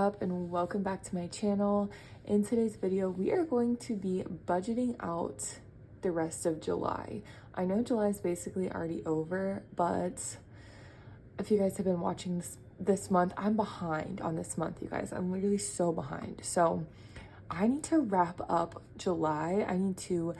up and welcome back to my channel. In today's video, we are going to be budgeting out the rest of July. I know July is basically already over, but if you guys have been watching this month, I'm behind on this month, you guys. I'm literally so behind. So I need to wrap up July. I need to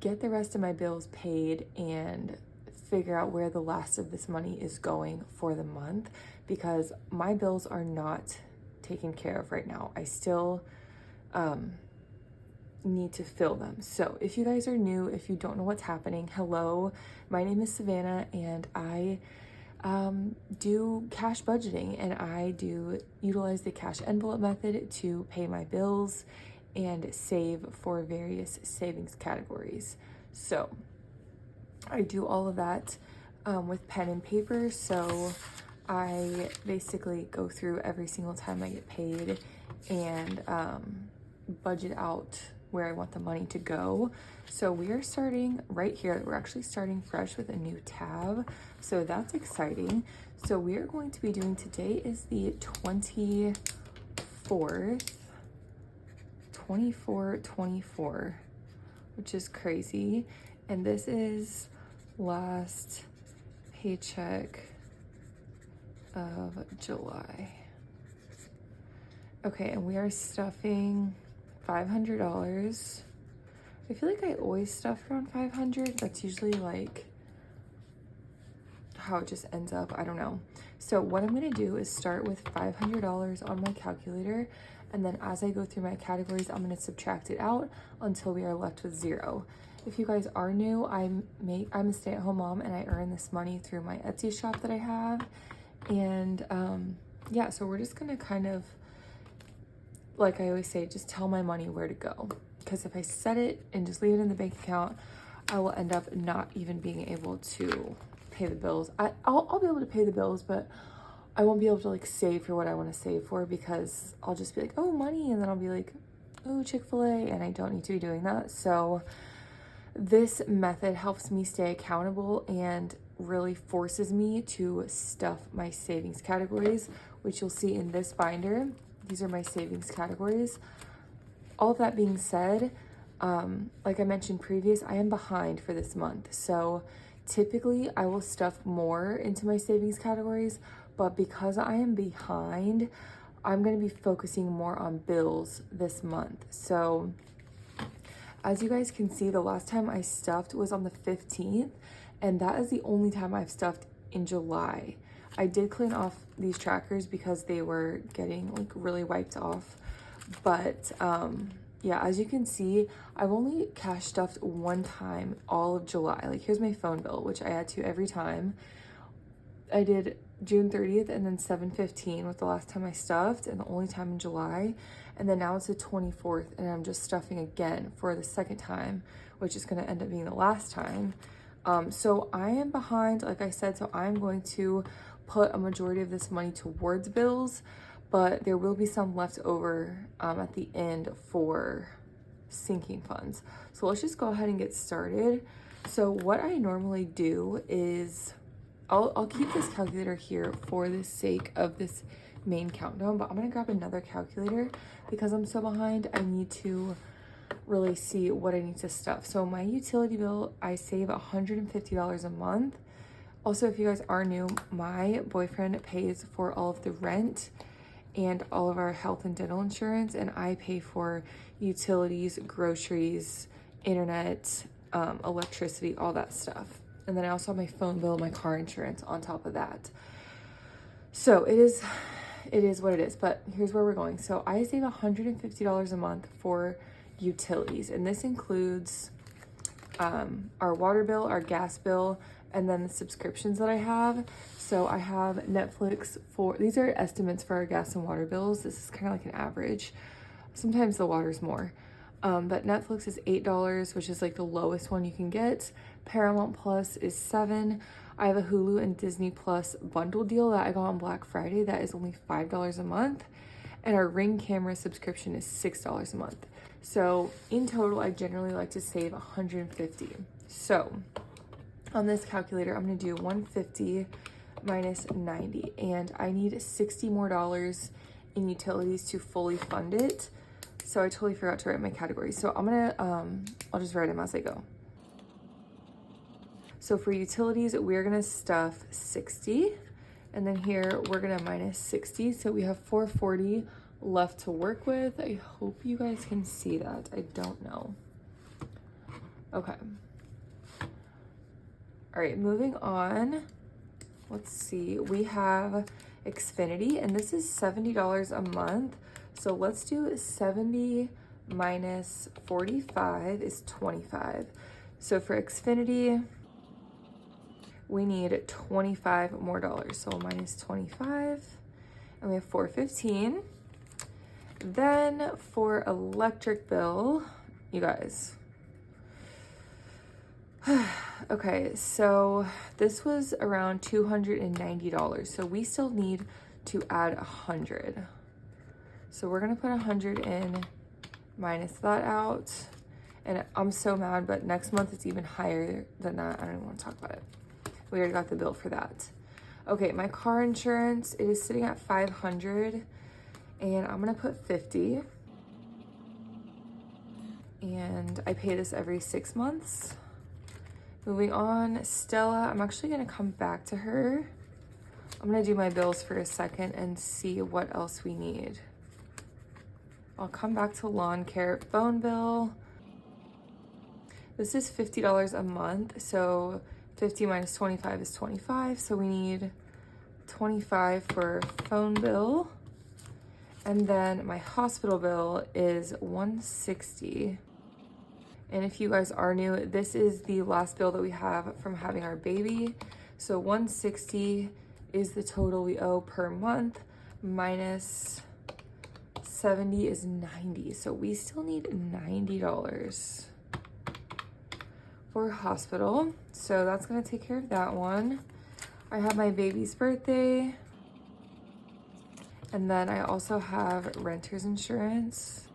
get the rest of my bills paid and figure out where the last of this money is going for the month, because my bills are not taken care of right now. I still need to fill them. So if you guys are new, if you don't know what's happening, hello, my name is Savannah and I do cash budgeting, and I do utilize the cash envelope method to pay my bills and save for various savings categories. So I do all of that with pen and paper. So I basically go through every single time I get paid and budget out where I want the money to go. So we are starting right here. We're actually starting fresh with a new tab. So that's exciting. So we are going to be doing, today is the 24, which is crazy. And this is last paycheck of July. Okay, and we are stuffing $500. I feel like I always stuff around 500. That's usually like how it just ends up. I don't know. So what I'm gonna do is start with $500 on my calculator, and then as I go through my categories, I'm gonna subtract it out until we are left with zero. If you guys are new, I'm a stay-at-home mom and I earn this money through my Etsy shop that I have. And yeah, so we're just gonna kind of, like I always say, just tell my money where to go. Because if I set it and just leave it in the bank account, I will end up not even being able to pay the bills. I'll be able to pay the bills, but I won't be able to like save for what I want to save for, because I'll just be like, oh, money, and then I'll be like, oh, Chick-fil-A, and I don't need to be doing that. So this method helps me stay accountable and really forces me to stuff my savings categories, which you'll see in this binder. These are my savings categories. All of that being said, like I mentioned previous, I am behind for this month. So typically I will stuff more into my savings categories, but because I am behind, I'm going to be focusing more on bills this month. So as you guys can see, the last time I stuffed was on the 15th, and that is the only time I've stuffed in July. I did clean off these trackers because they were getting like really wiped off. But yeah, as you can see, I've only cash stuffed one time all of July. Like here's my phone bill, which I add to every time. I did June 30th and then 7/15 was the last time I stuffed, and the only time in July. And then now it's the 24th and I'm just stuffing again for the second time, which is gonna end up being the last time. So I am behind, like I said, so I'm going to put a majority of this money towards bills, but there will be some left over at the end for sinking funds. So let's just go ahead and get started. So what I normally do is, I'll keep this calculator here for the sake of this main countdown, but I'm gonna grab another calculator because I'm so behind. I need to really see what I need to stuff. So my utility bill, I save $150 a month. Also, if you guys are new, my boyfriend pays for all of the rent and all of our health and dental insurance, and I pay for utilities, groceries, internet, electricity, all that stuff. And then I also have my phone bill, my car insurance on top of that. So it is what it is, but here's where we're going. So I save $150 a month for utilities, and this includes our water bill, our gas bill, and then the subscriptions that I have. So I have Netflix for, these are estimates for our gas and water bills. This is kind of like an average. Sometimes the water's more. But Netflix is $8, which is like the lowest one you can get. Paramount Plus is $7. I have a Hulu and Disney Plus bundle deal that I got on Black Friday that is only $5 a month. And our Ring camera subscription is $6 a month. So in total, I generally like to save $150. So on this calculator, I'm gonna do 150 minus 90, and I need $60 more in utilities to fully fund it. So I totally forgot to write my categories. So I'm gonna, I'll just write them as I go. So for utilities, we're gonna stuff 60. And then here we're gonna minus 60. So we have 440 left to work with. I hope you guys can see that. I don't know. Okay. All right, moving on. Let's see, we have Xfinity, and this is $70 a month. So let's do 70 minus 45 is 25. So for Xfinity, we need 25 more dollars. So minus 25, and we have 415. Then for electric bill, you guys. Okay, so this was around $290. So we still need to add 100. So we're gonna put 100 in, minus that out. And I'm so mad, but next month it's even higher than that. I don't even want to talk about it. We already got the bill for that. Okay, my car insurance, it is sitting at 500, and I'm gonna put 50. And I pay this every 6 months. Moving on, Stella, I'm actually gonna come back to her. I'm gonna do my bills for a second and see what else we need. I'll come back to lawn care. Phone bill. This is $50 a month, so 50 minus 25 is 25, so we need 25 for phone bill. And then my hospital bill is $160. And if you guys are new, this is the last bill that we have from having our baby. So $160 is the total we owe per month, minus 70 is 90. So we still need $90 for hospital. So that's gonna take care of that one. I have my baby's birthday. And then I also have renter's insurance.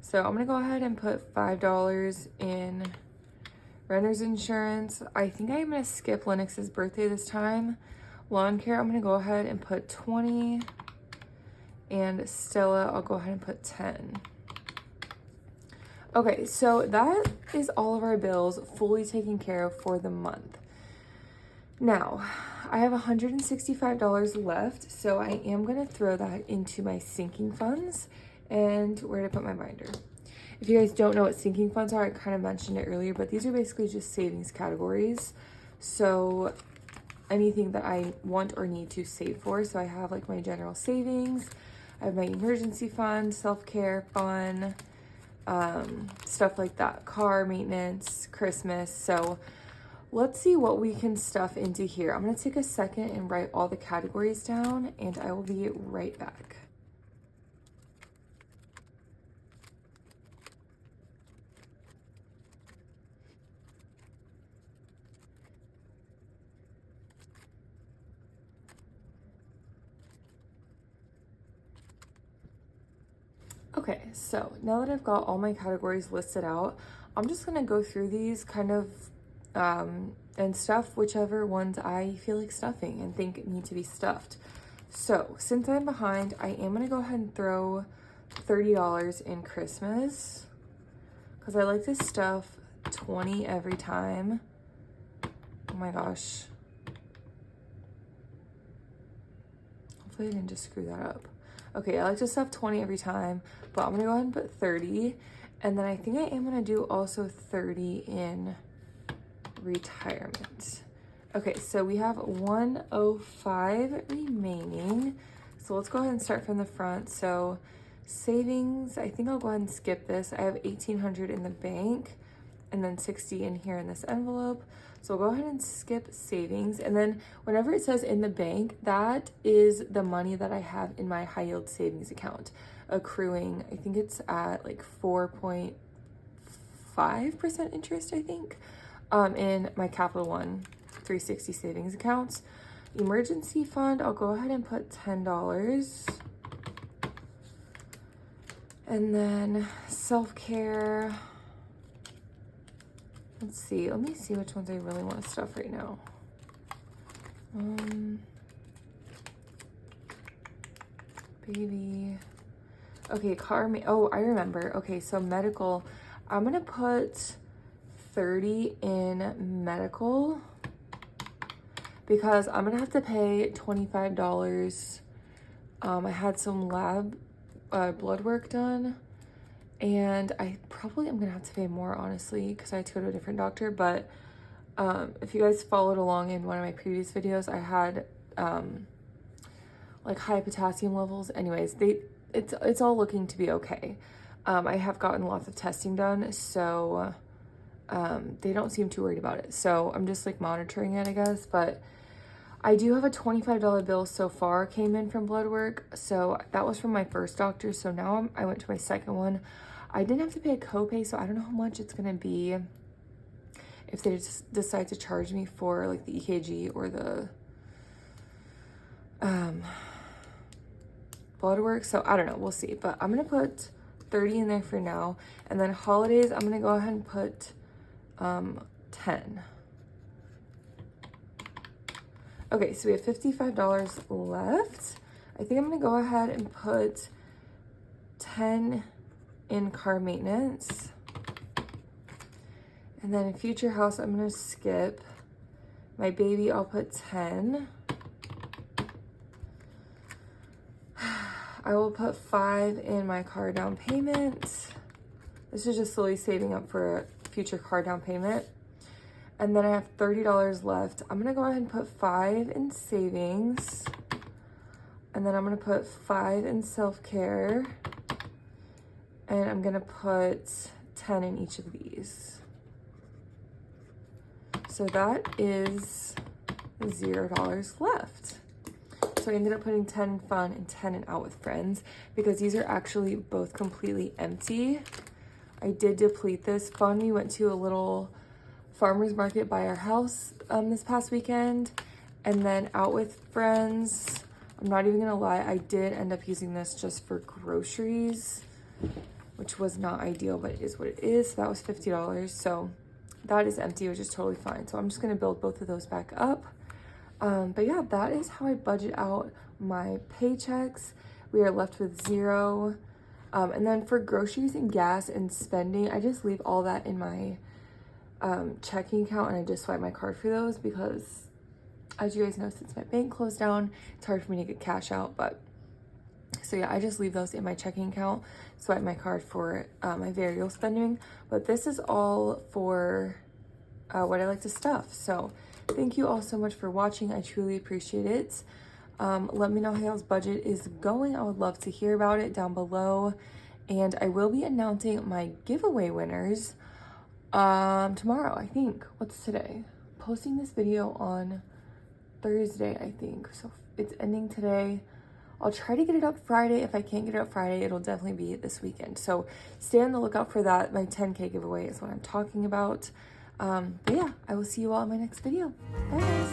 So I'm gonna go ahead and put $5 in renter's insurance. I think I'm gonna skip Lennox's birthday this time. Lawn care, I'm gonna go ahead and put 20. And Stella, I'll go ahead and put 10. Okay, so that is all of our bills fully taken care of for the month. Now, I have $165 left, so I am gonna throw that into my sinking funds. And where did I put my binder? If you guys don't know what sinking funds are, I kind of mentioned it earlier, but these are basically just savings categories. So anything that I want or need to save for. So I have like my general savings, I have my emergency fund, self-care fund, stuff like that, car maintenance, Christmas. So let's see what we can stuff into here. I'm gonna take a second and write all the categories down, and I will be right back. Okay, so now that I've got all my categories listed out, I'm just gonna go through these kind of and stuff whichever ones I feel like stuffing and think need to be stuffed. So since I'm behind, I am gonna go ahead and throw $30 in Christmas because I like to stuff 20 every time. Oh my gosh. Hopefully I didn't just screw that up. Okay, I like to stuff 20 every time, but I'm gonna go ahead and put 30. And then I think I am gonna do also 30 in retirement. Okay, so we have 105 remaining. So let's go ahead and start from the front. So savings, I think I'll go ahead and skip this. I have 1,800 in the bank and then 60 in here in this envelope. So I'll go ahead and skip savings. And then whenever it says in the bank, that is the money that I have in my high yield savings account accruing. I think it's at like 4.5% interest, I think, in my Capital One 360 savings accounts. Emergency fund, I'll go ahead and put $10. And then self-care, let's see, let me see which ones I really want to stuff right now. baby. Okay, oh, I remember. Okay, so medical, I'm gonna put 30 in medical because I'm gonna have to pay $25. I had some lab blood work done, and I probably am gonna have to pay more, honestly, because I had to go to a different doctor. But if you guys followed along in one of my previous videos, I had like high potassium levels. Anyways, it's all looking to be okay. I have gotten lots of testing done, so they don't seem too worried about it. So I'm just like monitoring it, I guess. But I do have a $25 bill so far came in from blood work. So that was from my first doctor. So now I went to my second one. I didn't have to pay a copay, so I don't know how much it's gonna be if they just decide to charge me for like the EKG or the blood work. So I don't know, we'll see. But I'm gonna put 30 in there for now, and then holidays I'm gonna go ahead and put 10. Okay, so we have $55 left. I think I'm gonna go ahead and put 10 in car maintenance, and then in future house I'm gonna skip. My baby, I'll put 10. I will put 5 in my car down payment. This is just slowly saving up for a future car down payment. And then I have $30 left. I'm gonna go ahead and put 5 in savings. And then I'm gonna put 5 in self-care. And I'm gonna put 10 in each of these. So that is $0 left. So I ended up putting 10 in fun and 10 in out with friends because these are actually both completely empty. I did deplete this. Fun, we went to a little farmer's market by our house this past weekend. And then out with friends, I'm not even gonna lie, I did end up using this just for groceries, which was not ideal, but it is what it is. So that was $50. So that is empty, which is totally fine. So I'm just gonna build both of those back up. But yeah, that is how I budget out my paychecks. We are left with $0. And then for groceries and gas and spending, I just leave all that in my checking account, and I just swipe my card for those because, as you guys know, since my bank closed down, it's hard for me to get cash out. But so yeah, I just leave those in my checking account, swipe my card for my variable spending. But this is all for what I like to stuff. So thank you all so much for watching. I truly appreciate it. Let me know how y'all's budget is going. I would love to hear about it down below. And I will be announcing my giveaway winners tomorrow, I think. What's today? Posting this video on Thursday, I think. So it's ending today. I'll try to get it up Friday. If I can't get it up Friday, it'll definitely be this weekend. So stay on the lookout for that. My 10K giveaway is what I'm talking about. But yeah, I will see you all in my next video. Bye.